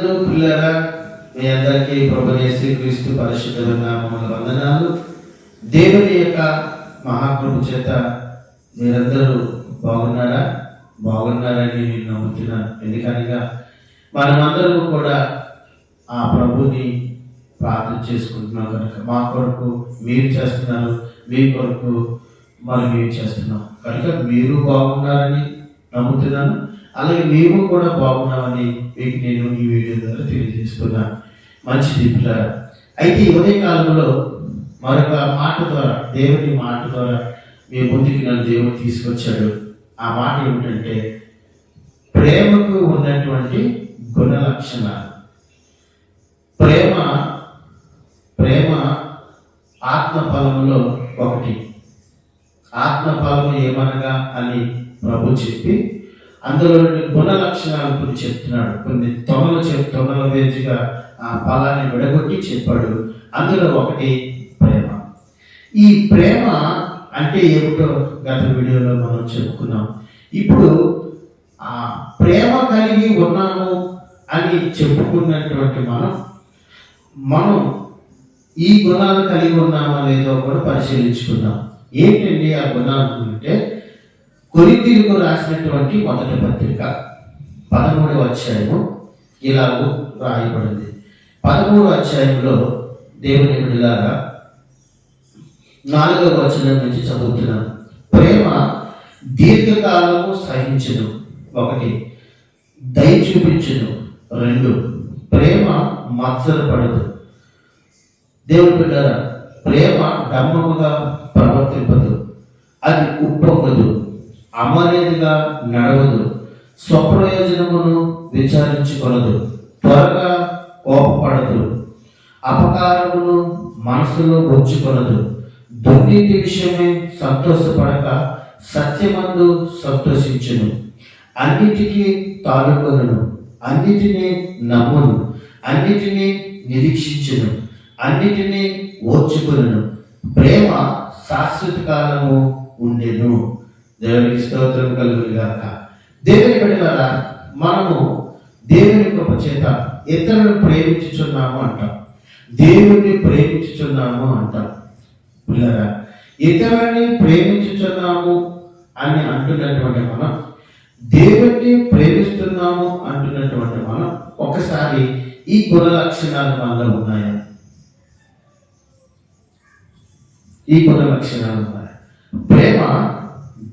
వందనములు పిల్లరా. మీ అందరికీ ప్రభువైన యేసుక్రీస్తు పరిశుద్ధ నామమున వందనాలు. దేవుని యొక్క మహాకృప చేత మీరందరూ బాగున్నారని నేను నమ్ముతున్నాను. ఎందుకనగా మనమందరము కూడా ఆ ప్రభుని ప్రార్థన చేసుకుంటున్నాం కనుక మా కొరకు మీరు చేస్తున్నారు, మీ కొరకు మరి మేము చేస్తున్నాం కనుక మీరు బాగున్నారని నమ్ముతున్నాను. అలాగే మేము కూడా బాగున్నామని మీకు నేను ఈ వీడియో ద్వారా తెలియజేస్తున్నాను. మంచిది పిల్లరా. అయితే ఈ ఉదయ కాలంలో మరొక మాట ద్వారా, దేవుని మాట ద్వారా మీ ముందుకి నన్ను దేవుడు తీసుకొచ్చాడు. ఆ మాట ఏమిటంటే ప్రేమకు ఉన్నటువంటి గుణ లక్షణాలు. ప్రేమ ఆత్మఫలములో ఒకటి. ఆత్మఫలము ఏమనగా అని ప్రభు చెప్పి అందులో గుణ లక్షణాలు కొన్ని చెప్తున్నాడు. కొన్ని తొనల వేదిగా ఆ ఫలాన్ని విడగొట్టి చెప్పాడు. అందులో ఒకటి ప్రేమ. ఈ ప్రేమ అంటే ఏమిటో గత వీడియోలో మనం చెప్పుకున్నాం. ఇప్పుడు ఆ ప్రేమ కలిగి ఉన్నాము అని చెప్పుకున్నటువంటి మనం ఈ గుణాలు కలిగి ఉన్నామా లేదో కూడా పరిశీలించుకుందాం. ఏంటండి ఆ గుణాలు అంటే, కొరింథీయులకు రాసినటువంటి మొదటి పత్రిక 13వ అధ్యాయము ఇలాగూ రాయబడింది. 13వ అధ్యాయంలో దేవుని బిడ్డలారా 4వ వచనం నుంచి చదువుతున్నాను. ప్రేమ దీర్ఘకాలము సహించును, 1. దయ చూపించును, 2. ప్రేమ మత్సరపడదు. దేవుని బిడ్డలారా, ప్రేమ డంబముగా ప్రవర్తింపదు, అది ఉప్పొంగదు, అమర్యాదగా నడవదు, స్వప్రయోజనమును విచారించుకొనదు, త్వరగా కోపపడదు, అపకారమును మనసులో ఉంచుకొనదు, దుర్నీతి విషయమై సంతోషపడక సత్యమందు సంతోషించును, అన్నిటికీ తాలుకొనును, అన్నిటినీ నమ్మును, అన్నిటినీ నిరీక్షించును, అన్నిటినీ ఓర్చుకొనును. ప్రేమ శాశ్వత కాలము ఉండెను. దేవునికి స్తోత్రం కలుగును గాక. దేవుని బిడ్డలారా, మనము దేవుని కృప చేత ఇతరులను ప్రేమించుచున్నాము అంటాం. దేవుణ్ణి ప్రేమించుచున్నాము అంటాం. పిల్లరా, ఇతరులని ప్రేమించుచున్నాము అని అంటున్నటువంటి మనం, దేవుణ్ణి ప్రేమిస్తున్నాము అంటున్నటువంటి మనం, ఒకసారి ఈ గుణ లక్షణాలు మనలో ఉన్నాయా? ఈ గుణ లక్షణాలు ఉన్నాయి. ప్రేమ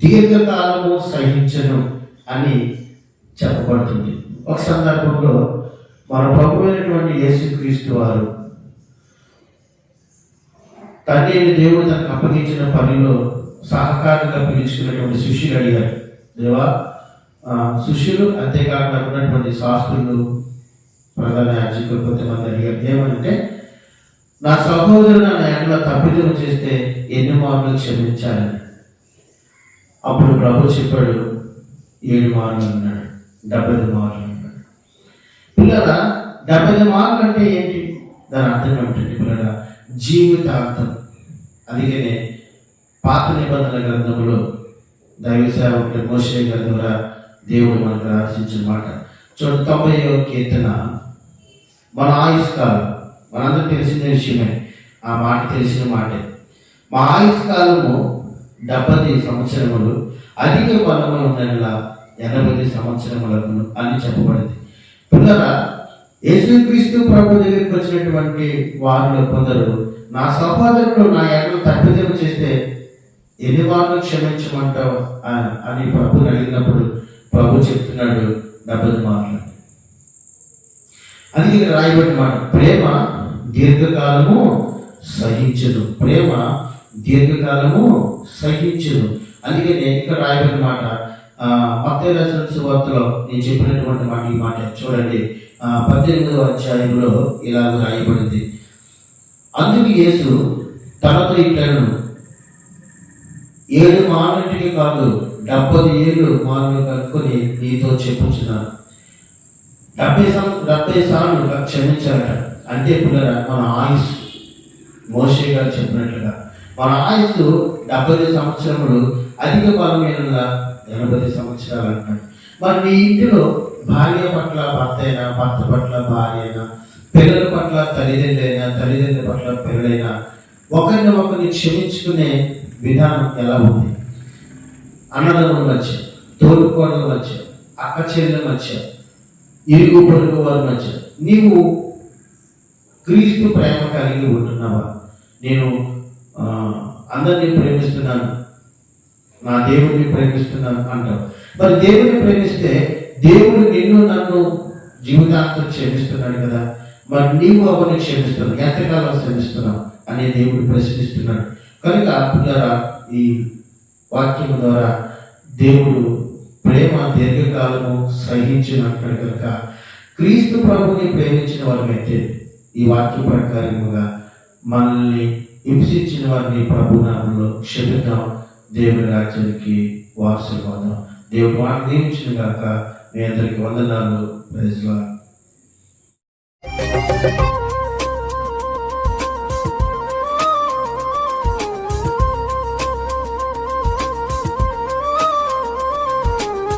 దీర్ఘకాలము సహించను అని చెప్పబడుతుంది. ఒక సందర్భంలో మన ప్రభువైనటువంటి యేసుక్రీస్తు వారు తండ్రి దేవుడు తనకు అప్పగించిన పనిలో సహకారంగా పిలుచుకున్నటువంటి శిష్యులు అడిగారు, దేవా, శిష్యులు అంతేకాకుండా ఉన్నటువంటి శాస్త్రులు, ప్రధాన యాజకులు కొంతమంది అడిగారు, ఏమంటే నా సహోదరుడు నా ఎడల తప్పిదం చేస్తే ఎన్ని మార్లు క్షమించాలని. అప్పుడు ప్రభు చెప్పాడు, 7 మార్లు అన్నాడు, 70 మార్లు అన్నాడు. పిల్లల 70 మార్లు అంటే ఏంటి? దాని అర్థం ఏమిటండి పిల్లల? జీవితాంతం. అందుకనే పాత నిబంధన గ్రంథంలో దైవ సేవకుడు మోషే గారి ద్వారా దేవుడు మనకు ఆశించిన మాట చూడండి. 90వ కీర్తన, మన ఆయుష్కాలం, మనందరూ తెలిసిన విషయమే, ఆ మాట తెలిసిన మాటే. మా ఆయుష్కాలము 70 సంవత్సరములు, అధిక బలము ఉన్న 80 సంవత్సరములకు అని చెప్పబడింది. పిల్లరా, యేసుక్రీస్తు ప్రభు దగ్గరికి వచ్చినటువంటి వారిలో కొందరు, నా సహోదరుడు నా ఎడల తప్పిదం చేస్తే ఎన్ని మార్లు క్షమించమంటావు అని ప్రభుని అడిగినప్పుడు ప్రభు చెప్తున్నాడు, 70 మార్లు. అందుకే రాయబడిన మాట, ప్రేమ దీర్ఘకాలము సహించదు. ప్రేమ దీర్ఘకాలము సహించదు. అందుకనే ఇక్కడ రాయబడిన మాట, మత్తయి రాసిన సువార్తలో నేను చెప్పినటువంటి మాట, ఈ మాట చూడండి, 18వ అధ్యాయంలో ఇలాగ రాయబడింది. అందుకు యేసు తనతో ఇట్లను, 7 మార్లుంటికి కాదు 70 మార్లు కనుక్కొని నీతో చెప్పుచున్నాను. 70 సార్లు క్షమించాలట. అంటే పిల్లరా, మన ఆయుష్ మోషే గారు చెప్పినట్లుగా మన ఆయుష్ 70 సంవత్సరములు, అధిక బలమైన 80 సంవత్సరాలు అంటాడు. మరి నీ ఇంటిలో భార్య పట్ల భర్త అయినా, భర్త పట్ల భార్య అయినా, పిల్లల పట్ల తల్లిదండ్రులు అయినా, తల్లిదండ్రుల పట్ల పిల్లలైనా ఒకరిని ఒకరిని క్షమించుకునే విధానం ఎలా ఉంది? అన్నదమ్ముల మధ్య, తోడుకోడల మధ్య, అక్క చెల్లెల మధ్య, ఇరుగు పొరుగు వారి మధ్య నీవు క్రీస్తు ప్రేమ కలిగి ఉంటున్నావా? నేను అందరినీ ప్రేమిస్తున్నాను, నా దేవుడిని ప్రేమిస్తున్నాను అంటావు. మరి దేవుడిని ప్రేమిస్తే దేవుడు నిన్ను నన్ను జీవితాంతం క్షమిస్తున్నాడు కదా, మరి నీవు అవన్నీ క్షమిస్తున్నావు, ఎంతకాలం క్షమిస్తున్నావు అనే దేవుడు ప్రశ్నిస్తున్నాడు. కనుక పిల్లరా, ఈ వాక్యం ద్వారా దేవుడు ప్రేమ దీర్ఘకాలము సహించినట్టు కనుక క్రీస్తు ప్రభుని ప్రేమించిన వారికైతే ఈ వాక్య ప్రకారముగా మనల్ని హింసించిన వారిని ప్రభు నామంలో క్షమిద్దాం, దేవుని రాజ్యానికి వారసులు అవుదాం. దేవుడు వారిని దీవించిన గాక. మీ అందరికీ వందనాలు. Praise lord.